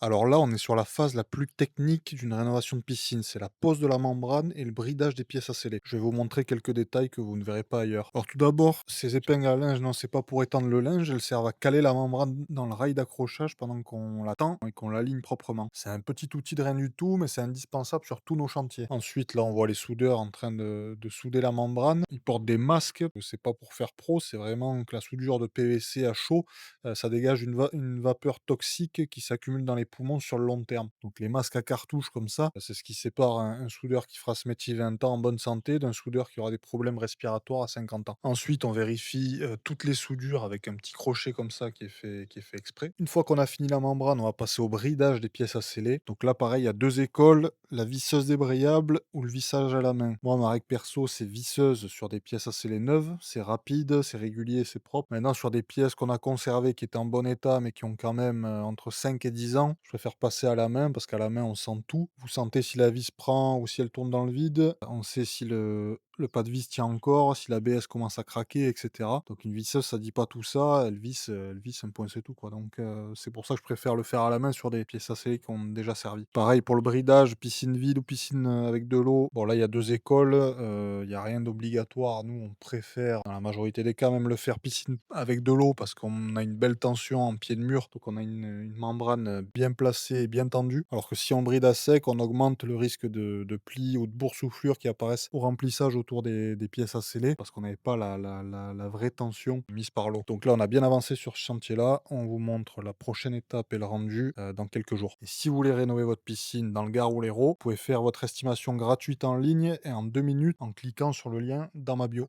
Alors là, on est sur la phase la plus technique d'une rénovation de piscine. C'est la pose de la membrane et le bridage des pièces à sceller. Je vais vous montrer quelques détails que vous ne verrez pas ailleurs. Alors tout d'abord, ces épingles à linge, non, c'est pas pour étendre le linge, elles servent à caler la membrane dans le rail d'accrochage pendant qu'on l'attend et qu'on l'aligne proprement. C'est un petit outil de rien du tout, mais c'est indispensable sur tous nos chantiers. Ensuite, là, on voit les soudeurs en train de souder la membrane. Ils portent des masques. C'est pas pour faire pro, c'est vraiment que la soudure de PVC à chaud ça dégage une vapeur toxique qui s'accumule dans les poumons sur le long terme. Donc les masques à cartouches comme ça, c'est ce qui sépare un soudeur qui fera ce métier 20 ans en bonne santé d'un soudeur qui aura des problèmes respiratoires à 50 ans. Ensuite, on vérifie, toutes les soudures avec un petit crochet comme ça qui est fait exprès. Une fois qu'on a fini la membrane, on va passer au bridage des pièces à sceller. Donc là, pareil, il y a 2 écoles, la visseuse débrayable ou le vissage à la main. Moi, ma règle perso, c'est visseuse sur des pièces à sceller neuves, c'est rapide, c'est régulier, c'est propre. Maintenant, sur des pièces qu'on a conservées, qui étaient en bon état, mais qui ont quand même, entre 5 et 10 ans, je préfère passer à la main parce qu'à la main, on sent tout. Vous sentez si la vis prend ou si elle tourne dans le vide. On sait si le pas de vis tient encore, si l'ABS commence à craquer, et cetera. Donc une visseuse, ça dit pas tout ça, elle visse un point, c'est tout, quoi. Donc c'est pour ça que je préfère le faire à la main sur des pièces à sceller qui ont déjà servi. Pareil pour le bridage, piscine vide ou piscine, avec de l'eau. Bon là, il y a 2 écoles, il y a rien d'obligatoire. Nous, on préfère, dans la majorité des cas, même le faire piscine avec de l'eau parce qu'on a une belle tension en pied de mur, donc on a une membrane, bien placée et bien tendue. Alors que si on bride à sec, on augmente le risque de plis ou de boursouflures qui apparaissent au remplissage autour des pièces à sceller parce qu'on n'avait pas la vraie tension mise par l'eau. Donc là, on a bien avancé sur ce chantier-là. On vous montre la prochaine étape et le rendu, dans quelques jours. Et si vous voulez rénover votre piscine dans le Gard ou l'Hérault, vous pouvez faire votre estimation gratuite en ligne et en 2 minutes en cliquant sur le lien dans ma bio.